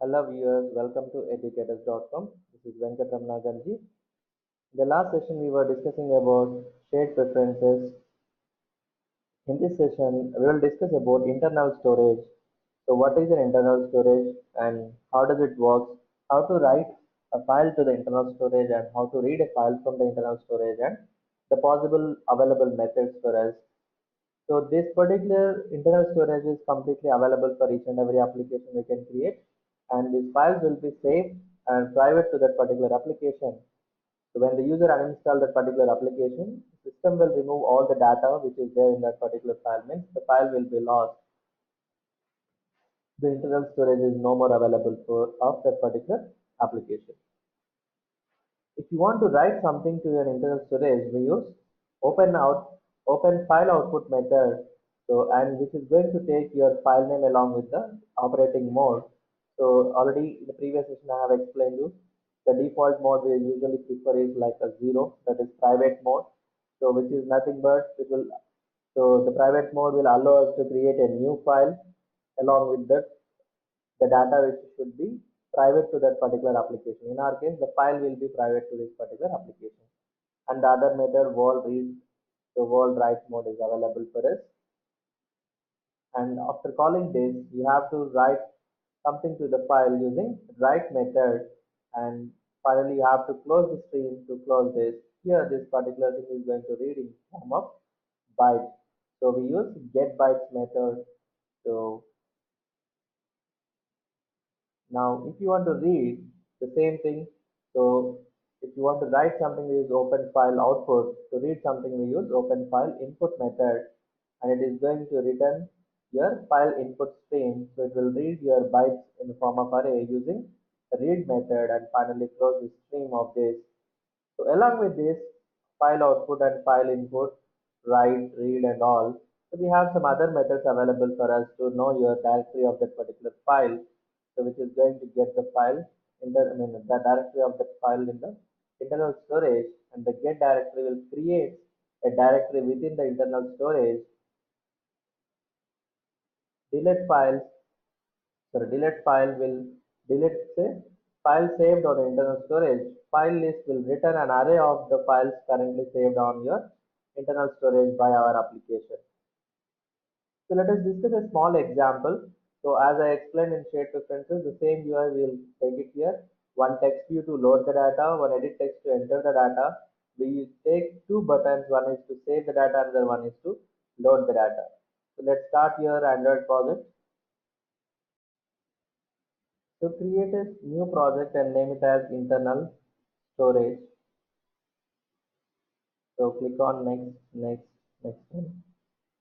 Hello viewers, welcome to educators.com. This is Venkatramana Ganji. In the last session we were discussing about shared preferences. In this session we will discuss about internal storage. So what is an internal storage and how does it work? How to write a file to the internal storage and how to read a file from the internal storage and the possible available methods for us. So this particular internal storage is completely available for each and every application we can create, and these files will be saved and private to that particular application. So when the user uninstall that particular application, the system will remove all the data which is there in that particular file, means the file will be lost. The internal storage is no more available for of that particular application. If you want to write something to your internal storage, we use open out open file output method. So and which is going to take your file name along with the operating mode. So already in the previous session I have explained you the default mode we usually prefer is like a zero, that is private mode. So which is nothing but it will so the private mode will allow us to create a new file along with that the data which should be private to that particular application. In our case, the file will be private to this particular application. And the other method, wall read, the wall write mode is available for us. And after calling this, you have to write something to the file using write method. And finally, you have to close the stream to close this. Here, this particular thing is going to read in form of bytes. So we use get bytes method. So now, if you want to read the same thing, so if you want to write something, we use open file output. To read something, we use open file input method, and it is going to return your file input stream. So it will read your bytes in the form of array using the read method, and finally close the stream of this. So along with this file output and file input, write, read, and all, so we have some other methods available for us to know your directory of that particular file. So which is going to get the file in the, I mean, the directory of that file in the internal storage, and the get directory will create a directory within the internal storage. Delete files, sorry, delete file will delete say file saved on the internal storage. File list will return an array of the files currently saved on your internal storage by our application. So let us discuss a small example. So as I explained in shared preferences, the same UI will take it here. One text view to load the data, one edit text to enter the data. We take two buttons, one is to save the data, another one is to load the data. So let's start your Android project. So create a new project and name it as internal storage. So click on next, and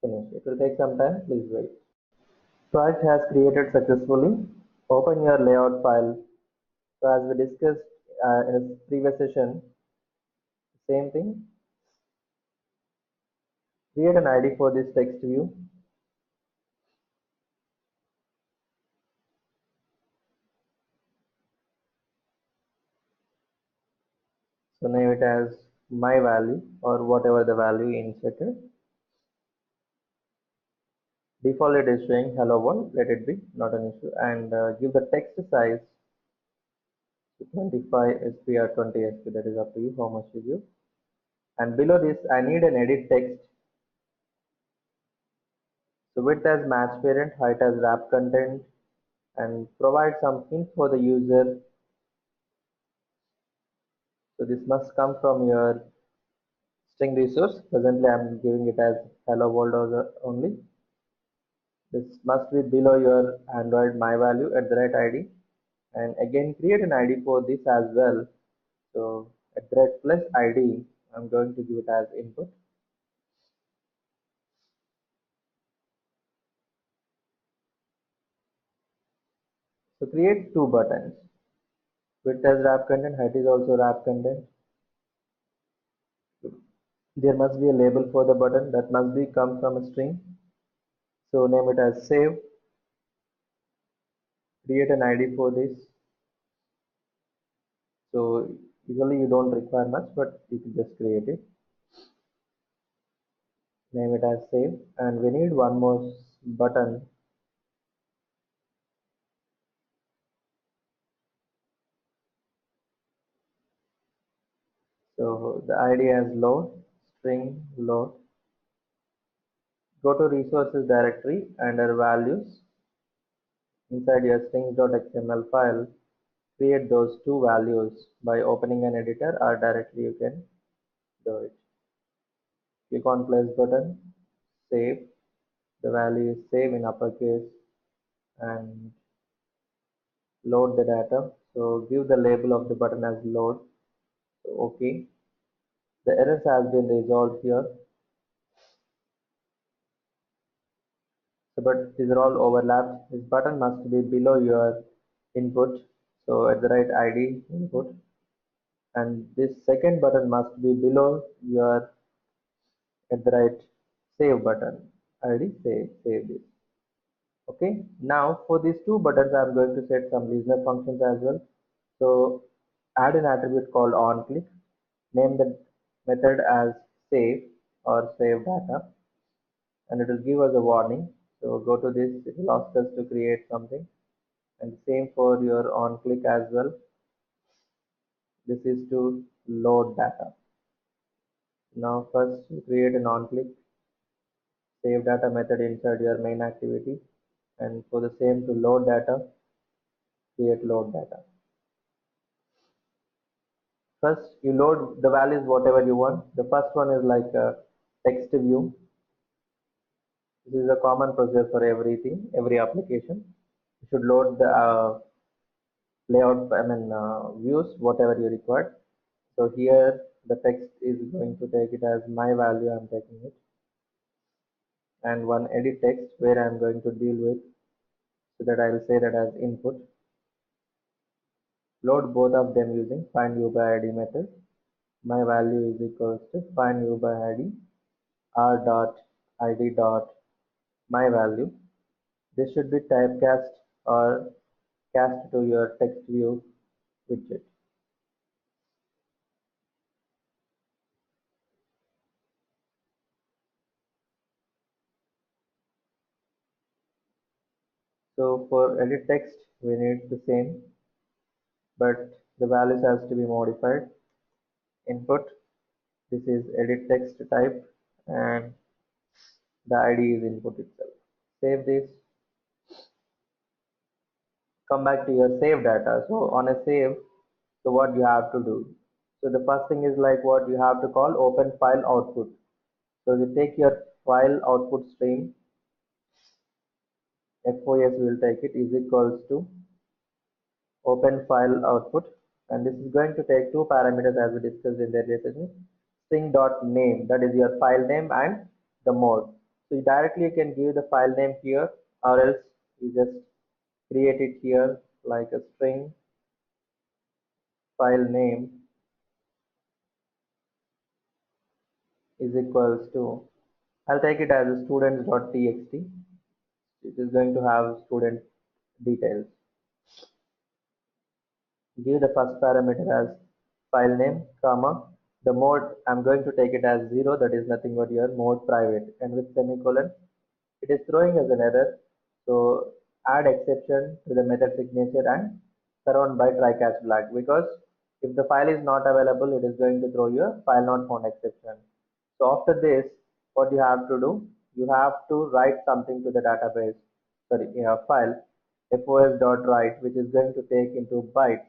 finish. It will take some time, please wait. Project has created successfully. Open your layout file. So as we discussed in a previous session, same thing. Create an ID for this text view. So name it as my value or whatever the value inserted. Default it is showing hello world. Let it be, not an issue. And give the text size to 25 sp or 20 sp. That is up to you how much you give. And below this, I need an edit text. So width as match parent, height as wrap content, and provide some hint for the user. So this must come from your string resource. Presently, I'm giving it as hello world only. This must be below your Android my value at the right ID. And again, create an ID for this as well. So at the right plus ID, I'm going to give it as input. So create two buttons. Width as wrap content, height is also wrap content. There must be a label for the button that must be come from a string. So name it as save. Create an ID for this. So usually you don't require much, but you can just create it. Name it as save. And we need one more button. So the ID as load, string load. Go to resources directory under values. Inside your strings.xml file, create those two values by opening an editor or directly you can do it. Click on plus button, save. The value is save in uppercase and load the data. So give the label of the button as load. So okay. The errors has been resolved here. So but these are all overlapped. This button must be below your input. So at the right ID input. And this second button must be below your at the right save button. ID save this. Okay. Now for these two buttons I'm going to set some listener functions as well. So add an attribute called onClick. Name the method as save or save data, and it will give us a warning. So go to this, it will ask us to create something, and same for your on click as well. This is to load data. Now first you create an on click save data method inside your main activity, and for the same to load data, create load data. First you load the values whatever you want. The first one is like a text view. This is a common procedure for everything, every application. You should load the layout, views, whatever you require. So here the text is going to take it as my value, I'm taking it, and one edit text where I'm going to deal with, so that I will say that as input. Load both of them using find u by id method. My value is equals to find u by id r dot id dot my value. This should be typecast or cast to your text view widget. So for edit text, we need the same, but the values has to be modified. Input, this is edit text type, and the ID is input itself. Save this, come back to your save data. So on a save, so what you have to do? So the first thing is like what you have to call open file output. So you take your file output stream, FOS will take it is equals to open file output, and this is going to take two parameters as we discussed in the earlier session. String.name, that is your file name, and the mode. So you directly can give the file name here, or else you just create it here like a string file name is equals to, I'll take it as a students.txt. It is going to have student details. Give the first parameter as file name, comma, the mode I'm going to take it as 0, that is nothing but your mode private, and with semicolon. It is throwing as an error, so add exception to the method signature and surround by try catch flag, because if the file is not available, it is going to throw your file not found exception. So after this, what you have to do, you have to write something to the database, sorry, file fos.write, which is going to take into bytes.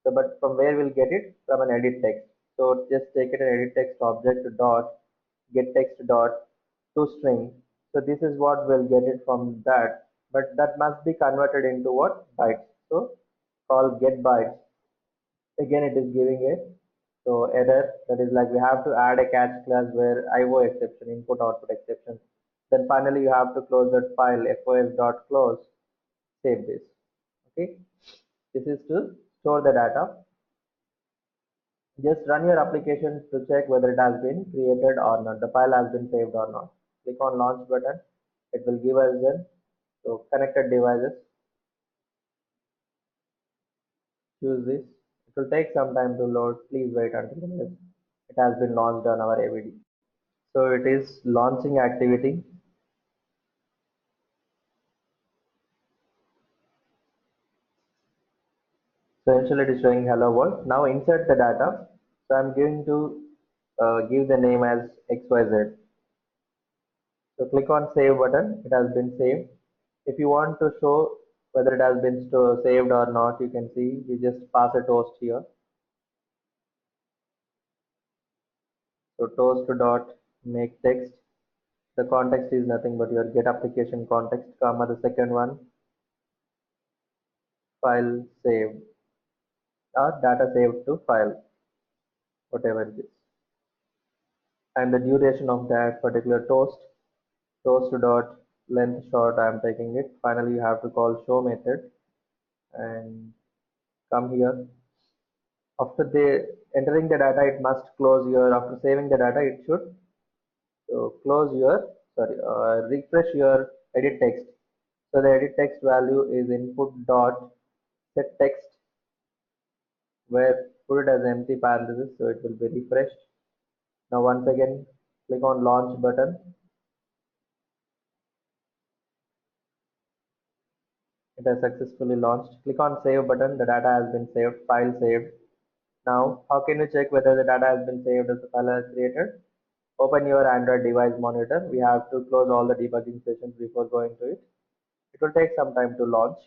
So, but from where we'll get it? From an edit text. So just take it an edit text object dot get text dot to string. So this is what we'll get it from that, but that must be converted into what? Bytes. So call get bytes. Again, it is giving a so error, that is like we have to add a catch class where IO exception, input output exception. Then finally you have to close that file fos.close, save this. Okay, this is to store the data. Just run your application to check whether it has been created or not, the file has been saved or not. Click on launch button, it will give us then so connected devices. Choose this. It will take some time to load. Please wait until it has been launched on our AVD. So it is launching activity. So initially it is showing hello world. Now insert the data. So I'm going to give the name as XYZ. So click on save button. It has been saved. If you want to show whether it has been saved or not, you can see you just pass a toast here. So toast dot make text. The context is nothing but your get application context, comma the second one, file saved or data saved to file, whatever it is. And the duration of that particular toast dot length short, I am taking it. Finally, you have to call show method and come here. After entering the data, it must close your, after saving the data, it should close your, sorry, refresh your edit text. So the edit text value is input dot set text, where put it as empty parenthesis, so it will be refreshed. Now once again, click on launch button. It has successfully launched. Click on save button. The data has been saved, file saved. Now, how can you check whether the data has been saved as the file has created? Open your Android device monitor. We have to close all the debugging sessions before going to it. It will take some time to launch.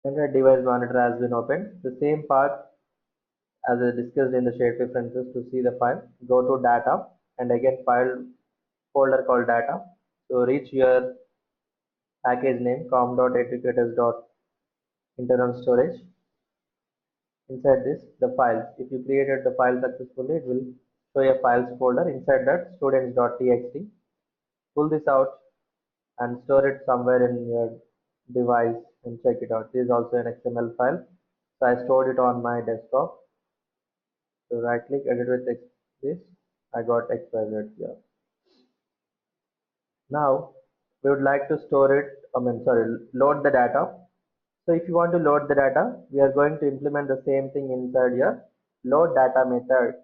Android device monitor has been opened. The same path as I discussed in the shared preferences. To see the file, go to data and again file folder called data. So reach your package name com.educators.internal storage. Inside this, the files. If you created the file successfully, it will show a files folder. Inside that, students.txt. Pull this out and store it somewhere in your device and check it out. This is also an XML file. So I stored it on my desktop. So right click, edit with this. I got XYZ here. Now we would like to store it, load the data. So if you want to load the data, we are going to implement the same thing inside your load data method.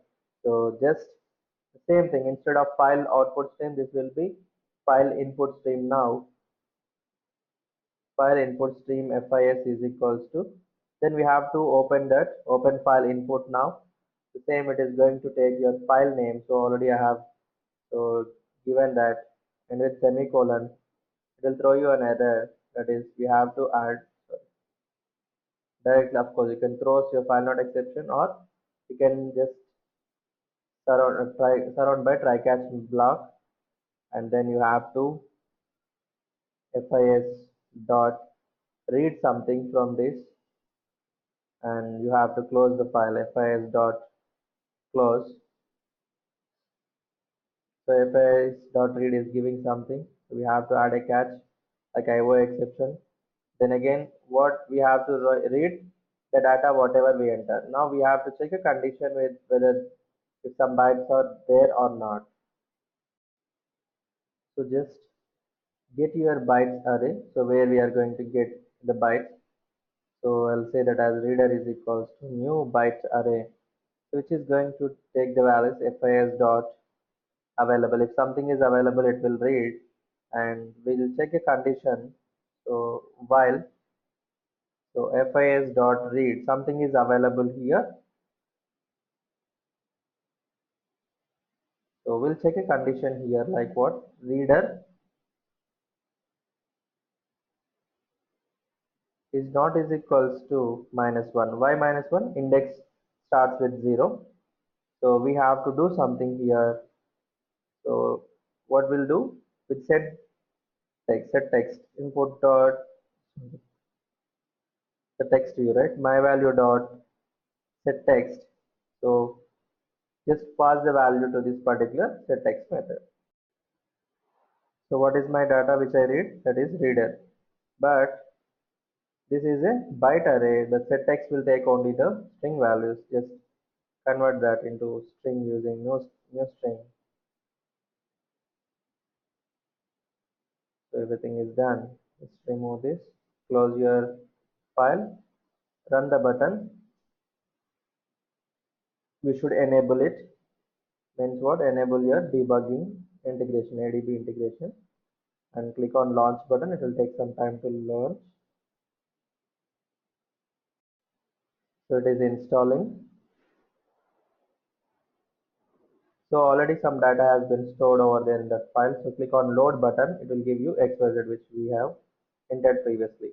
So just the same thing, instead of file output stream, this will be file input stream. Now file input stream FIS is equals to, then we have to open file input. Now the same, it is going to take your file name. So already I have given that, and with semicolon it will throw you an error, that is we have to add directly. Of course you can throw your file not exception, or you can just surround by try catch block, and then you have to FIS dot read something from this, and you have to close the file. FIS dot close. So FIS dot read is giving something, so we have to add a catch like IO exception. Then again, what we have to read the data whatever we enter. Now we have to check a condition with whether if some bytes are there or not. So just get your bytes array. So where we are going to get the bytes. So I'll say that as reader is equals to new bytes array, which is going to take the values FIS dot available. If something is available, it will read, and we'll check a condition. So while FIS dot read something is available here. So we'll check a condition here like what, reader is not is equals to -1. Why -1? Index starts with 0. So we have to do something here. So what we'll do, with set text input dot the text view, right? My value dot set text. So just pass the value to this particular set text method. So what is my data which I read? That is reader. But this is a byte array. The set text will take only the string values. Just convert that into string using new string. So everything is done. Let's remove this. Close your file. Run the button. We should enable it. Means what? Enable your debugging integration, ADB integration, and click on launch button. It will take some time to launch. So it is installing. So already some data has been stored over there in that file. So click on load button. It will give you XYZ which we have entered previously.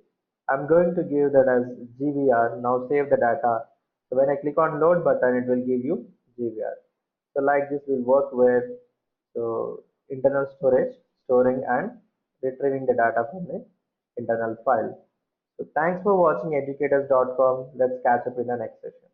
I'm going to give that as GVR. Now save the data. So when I click on load button, it will give you GVR. So like this will work with internal storage, storing and retrieving the data from the internal file. So thanks for watching educators.com. Let's catch up in the next session.